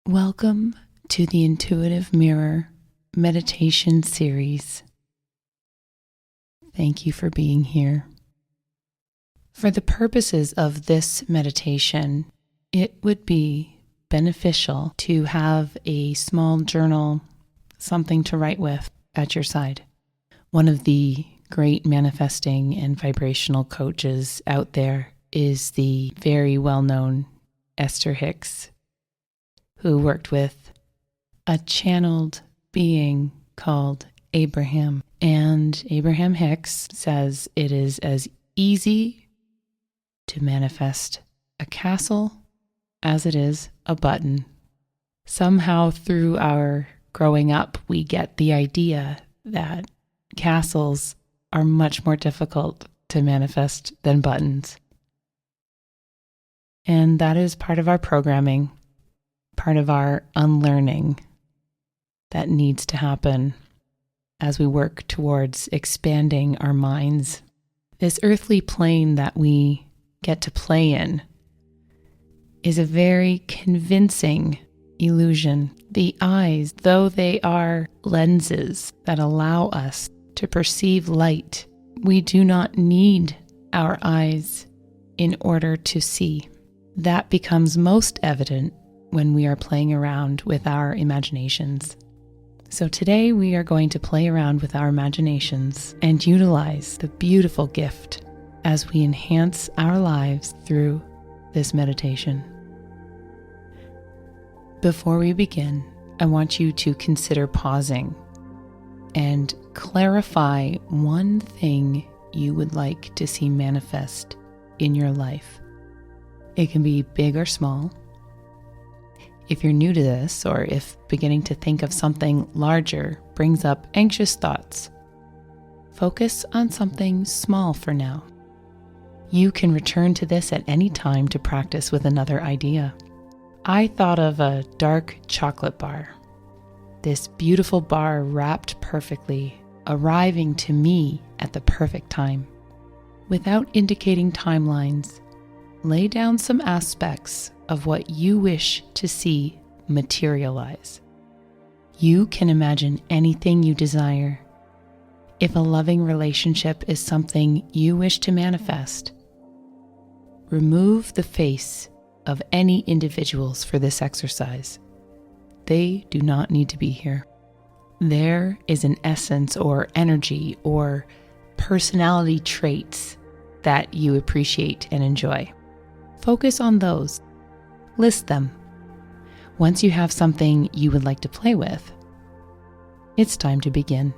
Welcome to the Intuitive Mirror meditation series. Thank you for being here. For the purposes of this meditation, it would be beneficial to have a small journal, something to write with at your side. One of the great manifesting and vibrational coaches out there is the very well-known Esther Hicks, who worked with a channeled being called Abraham. And Abraham Hicks says it is as easy to manifest a castle as it is a button. Somehow through our growing up, we get the idea that castles are much more difficult to manifest than buttons. And that is part of our programming, part of our unlearning that needs to happen as we work towards expanding our minds. This earthly plane that we get to play in is a very convincing illusion. The eyes, though they are lenses that allow us to perceive light, we do not need our eyes in order to see. That becomes most evident when we are playing around with our imaginations. So today we are going to play around with our imaginations and utilize the beautiful gift as we enhance our lives through this meditation. Before we begin, I want you to consider pausing and clarify one thing you would like to see manifest in your life. It can be big or small. If you're new to this, or if beginning to think of something larger brings up anxious thoughts, focus on something small for now. You can return to this at any time to practice with another idea. I thought of a dark chocolate bar. This beautiful bar wrapped perfectly, arriving to me at the perfect time. Without indicating timelines, lay down some aspects of what you wish to see materialize. You can imagine anything you desire. If a loving relationship is something you wish to manifest, remove the face of any individuals for this exercise. They do not need to be here. There is an essence or energy or personality traits that you appreciate and enjoy. Focus on those. List them. Once you have something you would like to play with, it's time to begin.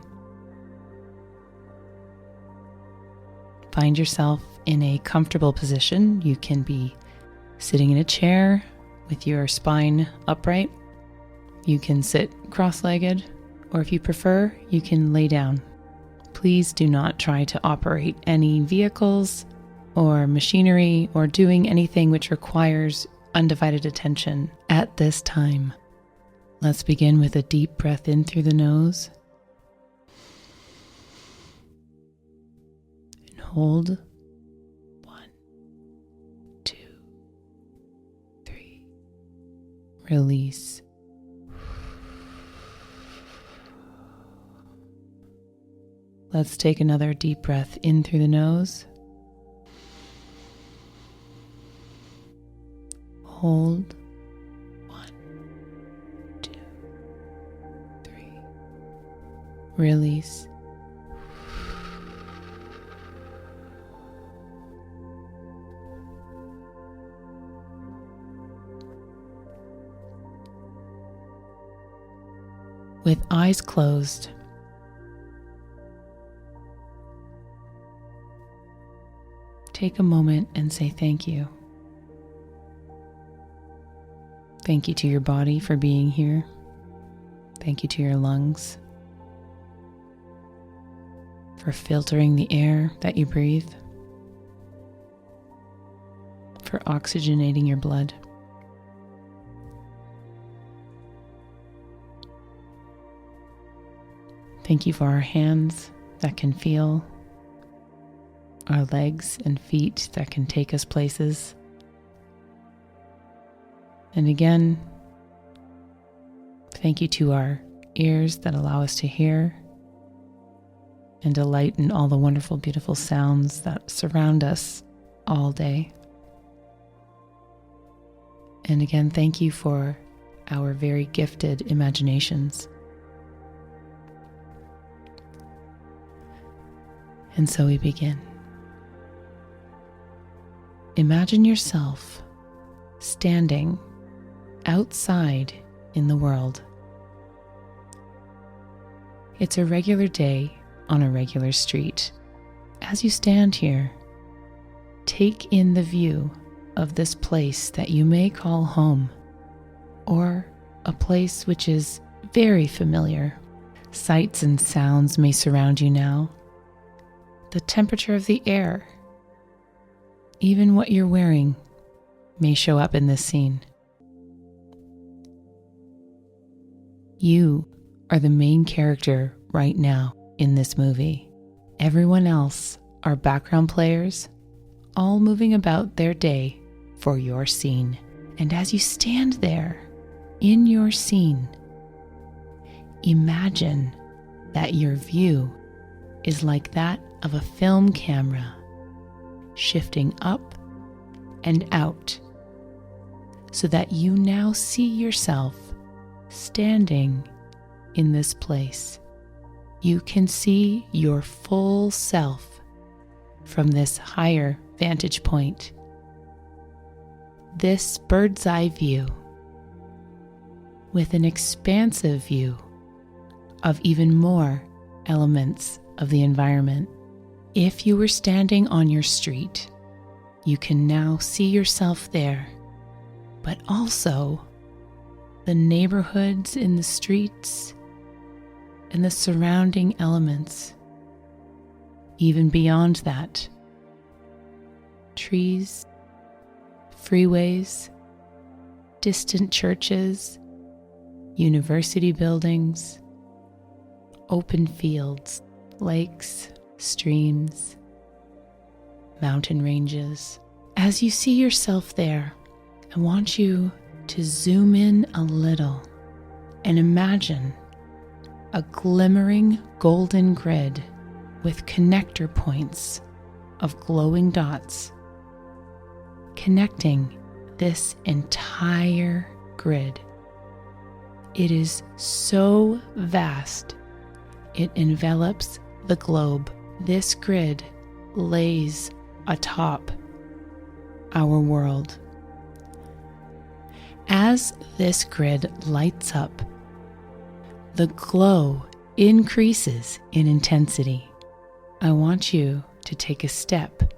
Find yourself in a comfortable position. You can be sitting in a chair with your spine upright. You can sit cross-legged, or if you prefer, you can lay down. Please do not try to operate any vehicles or machinery or doing anything which requires undivided attention at this time. Let's begin with a deep breath in through the nose and hold. 1, 2, 3. Release. Let's take another deep breath in through the nose. Hold. 1, 2, 3. Release. With eyes closed, take a moment and say thank you. Thank you to your body for being here. Thank you to your lungs for filtering the air that you breathe, for oxygenating your blood. Thank you for our hands that can feel, our legs and feet that can take us places. And again, Thank you to our ears that allow us to hear and delight in all the wonderful, beautiful sounds that surround us all day. And again, thank you for our very gifted imaginations. And so we begin. Imagine yourself standing outside in the world. It's a regular day on a regular street. As you stand here, take in the view of this place that you may call home, or a place which is very familiar. Sights and sounds may surround you now. The temperature of the air, even what you're wearing, may show up in this scene. You are the main character right now in this movie. Everyone else are background players, all moving about their day for your scene. And as you stand there in your scene, imagine that your view is like that of a film camera, shifting up and out, so that you now see yourself standing in this place. You can see your full self from this higher vantage point. This bird's eye view with an expansive view of even more elements of the environment. If you were standing on your street, you can now see yourself there, but also the neighborhoods in the streets and the surrounding elements. Even beyond that, trees, freeways, distant churches, university buildings, open fields, lakes, streams, mountain ranges. As you see yourself there, I want you to zoom in a little and imagine a glimmering golden grid with connector points of glowing dots connecting this entire grid. It is so vast, it envelops the globe. This grid lays atop our world. As this grid lights up, the glow increases in intensity. I want you to take a step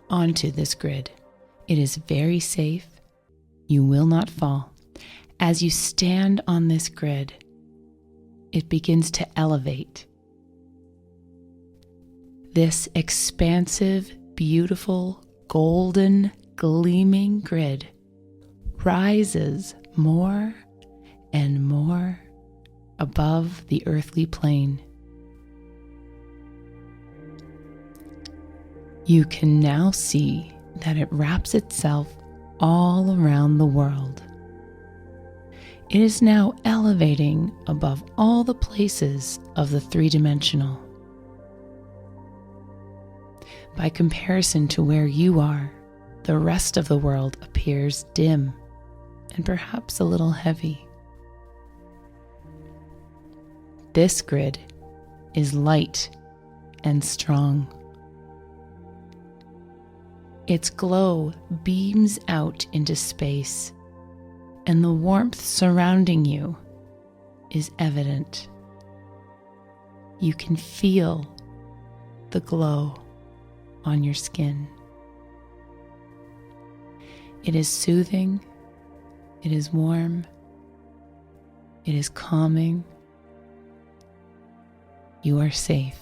onto this grid. It is very safe. You will not fall. As you stand on this grid, it begins to elevate. This expansive, beautiful, golden, gleaming grid rises more and more above the earthly plane. You can now see that it wraps itself all around the world. It is now elevating above all the places of the three-dimensional. By comparison to where you are, the rest of the world appears dim and perhaps a little heavy. This grid is light and strong. Its glow beams out into space, and the warmth surrounding you is evident. You can feel the glow on your skin. It is soothing, it is warm, it is calming. You are safe.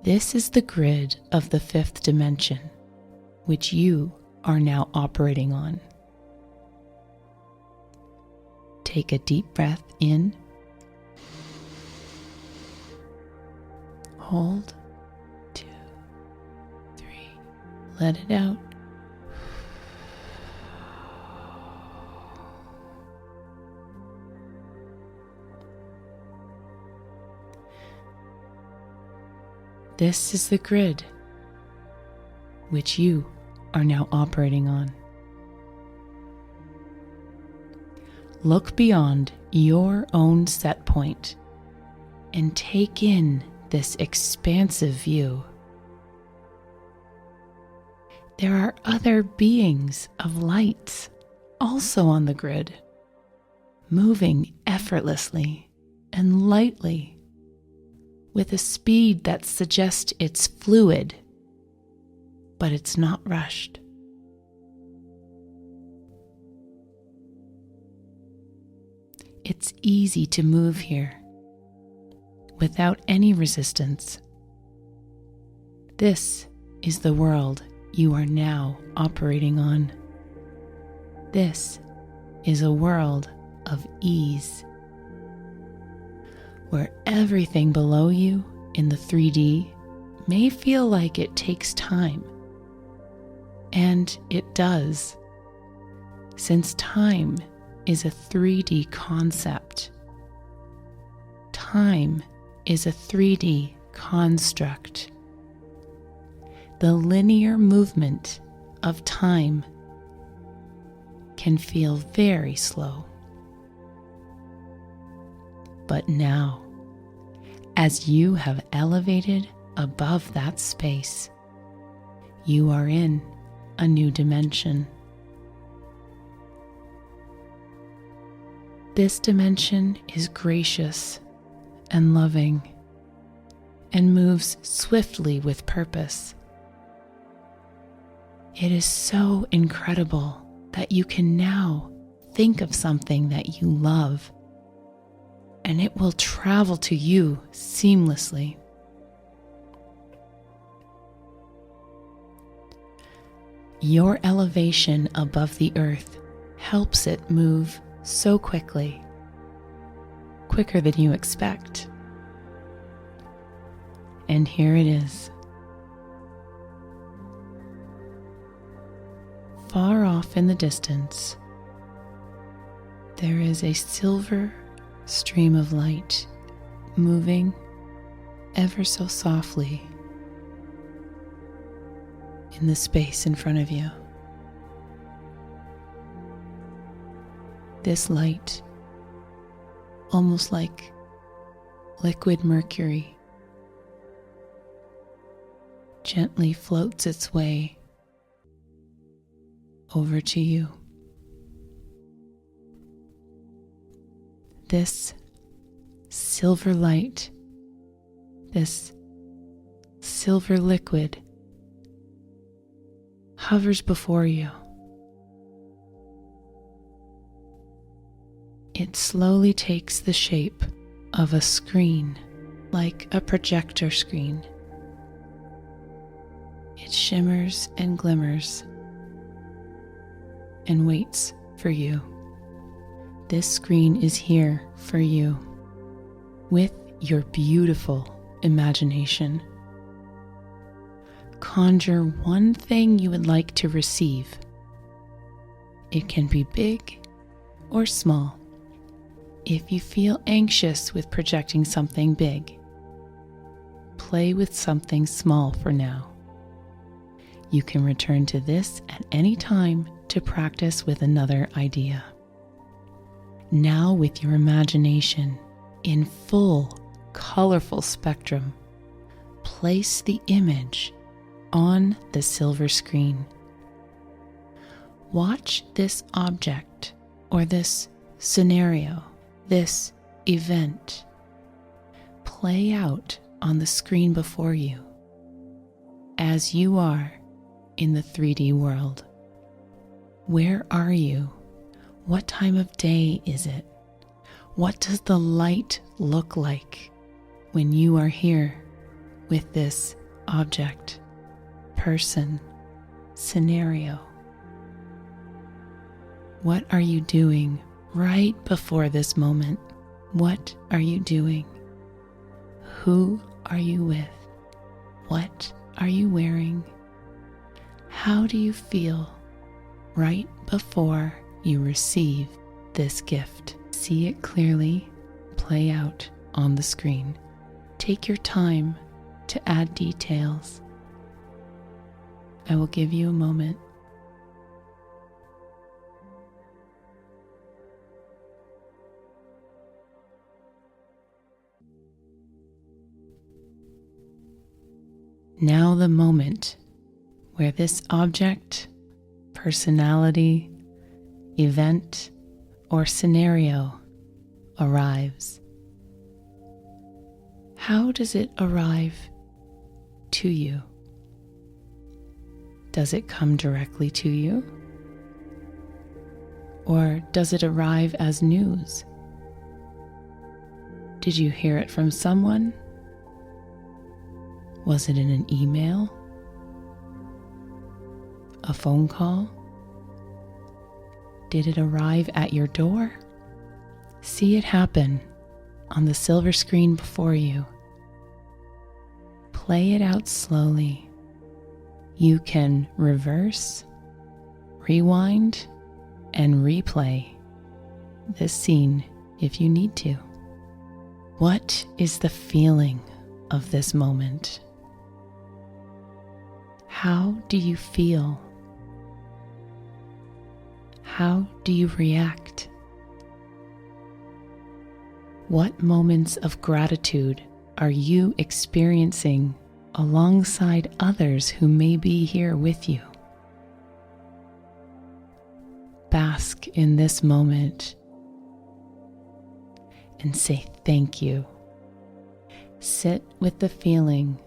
This is the grid of the fifth dimension, which you are now operating on. Take a deep breath in. Hold. 2, 3. Let it out. This is the grid which you are now operating on. Look beyond your own set point and take in this expansive view. There are other beings of light also on the grid, moving effortlessly and lightly with a speed that suggests it's fluid, but it's not rushed. It's easy to move here without any resistance. This is the world you are now operating on. This is a world of ease, where everything below you in the 3D may feel like it takes time. And it does, since time is a 3D concept. Time is a 3D construct. The linear movement of time can feel very slow. But now, as you have elevated above that space, you are in a new dimension. This dimension is gracious and loving and moves swiftly with purpose. It is so incredible that you can now think of something that you love, and it will travel to you seamlessly. Your elevation above the earth helps it move so quickly, quicker than you expect. And here it is. Far off in the distance, there is a silver stream of light moving ever so softly in the space in front of you. This light, almost like liquid mercury, gently floats its way over to you. This silver light, this silver liquid, hovers before you. It slowly takes the shape of a screen, like a projector screen. It shimmers and glimmers and waits for you. This screen is here for you with your beautiful imagination. Conjure one thing you would like to receive. It can be big or small. If you feel anxious with projecting something big, play with something small for now. You can return to this at any time to practice with another idea. Now, with your imagination in full, colorful spectrum, place the image on the silver screen. Watch this object or this scenario, this event, play out on the screen before you as you are in the 3D world. Where are you? What time of day is it? What does the light look like when you are here with this object, person, scenario? What are you doing right before this moment? What are you doing? Who are you with? What are you wearing? How do you feel right before you receive this gift? See it clearly play out on the screen. Take your time to add details. I will give you a moment. Now the moment where this object, personality, event, or scenario arrives. How does it arrive to you? Does it come directly to you? Or does it arrive as news? Did you hear it from someone? Was it in an email? A phone call? Did it arrive at your door? See it happen on the silver screen before you. Play it out slowly. You can reverse, rewind, and replay this scene if you need to. What is the feeling of this moment? How do you feel? How do you react? What moments of gratitude are you experiencing alongside others who may be here with you? Bask in this moment and say thank you. Sit with the feeling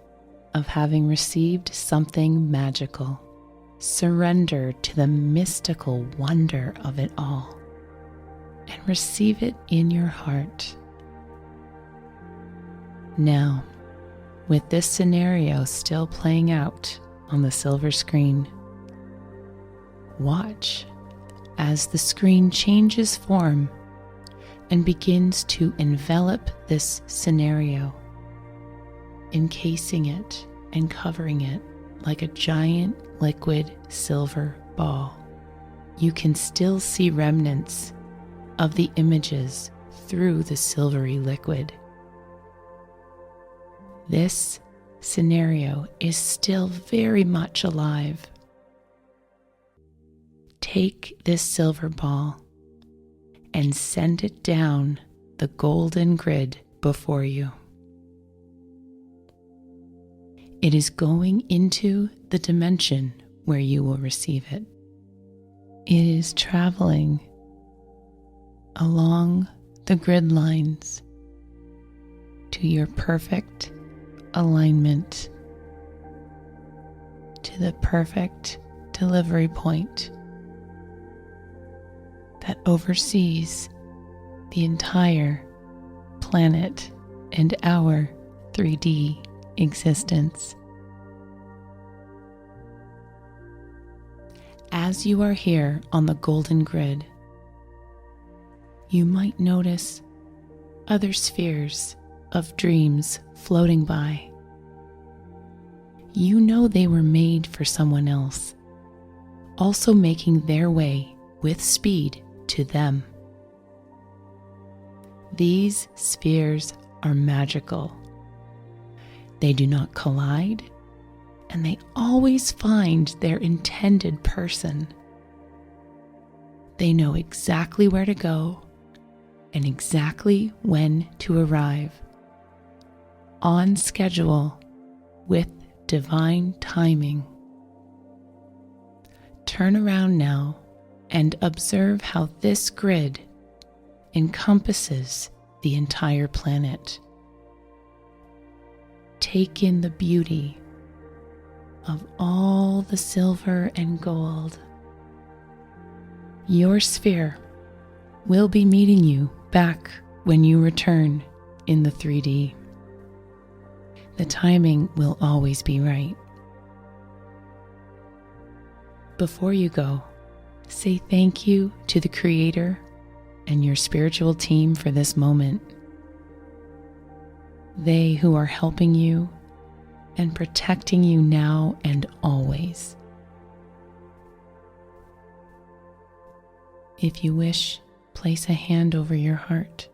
of having received something magical. Surrender to the mystical wonder of it all and receive it in your heart. Now, with this scenario still playing out on the silver screen, watch as the screen changes form and begins to envelop this scenario, encasing it and covering it like a giant liquid silver ball. You can still see remnants of the images through the silvery liquid. This scenario is still very much alive. Take this silver ball and send it down the golden grid before you. It is going into the dimension where you will receive it. It is traveling along the grid lines to your perfect alignment, to the perfect delivery point that oversees the entire planet and our 3D existence. As you are here on the golden grid, you might notice other spheres of dreams floating by. You know they were made for someone else, also making their way with speed to them. These spheres are magical. They do not collide, and they always find their intended person. They know exactly where to go and exactly when to arrive, on schedule with divine timing. Turn around now and observe how this grid encompasses the entire planet. Take in the beauty of all the silver and gold. Your sphere will be meeting you back when you return in the 3D. The timing will always be right. Before you go, say thank you to the Creator and your spiritual team for this moment. They who are helping you and protecting you now and always. If you wish, place a hand over your heart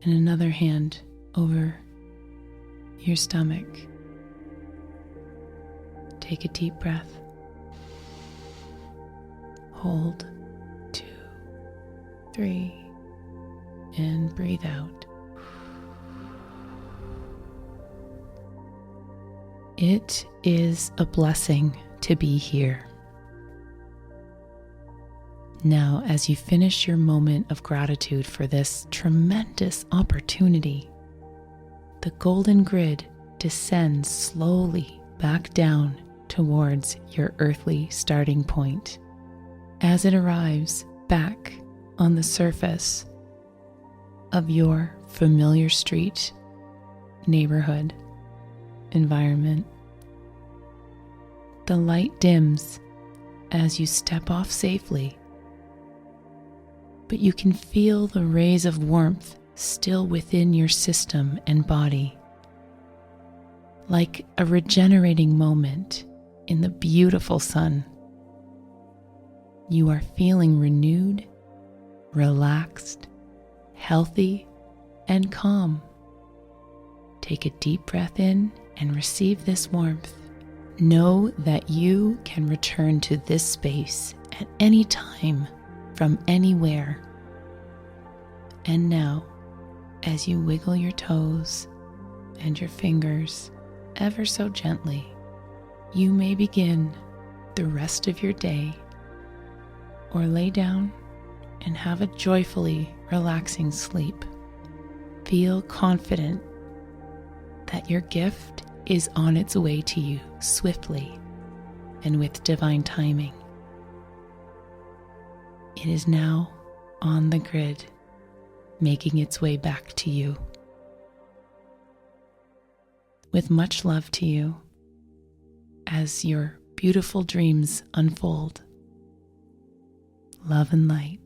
and another hand over your stomach. Take a deep breath. Hold, 2, 3, and breathe out. It is a blessing to be here. Now, as you finish your moment of gratitude for this tremendous opportunity, the golden grid descends slowly back down towards your earthly starting point. As it arrives back on the surface of your familiar street, neighborhood, environment, the light dims as you step off safely, but you can feel the rays of warmth still within your system and body, like a regenerating moment in the beautiful sun. You are feeling renewed, relaxed, healthy, and calm. Take a deep breath in and receive this warmth. Know that you can return to this space at any time from anywhere. And now, as you wiggle your toes and your fingers ever so gently, you may begin the rest of your day or lay down and have a joyfully relaxing sleep. Feel confident that your gift is on its way to you swiftly and with divine timing. It is now on the grid, making its way back to you. With much love to you as your beautiful dreams unfold. Love and light.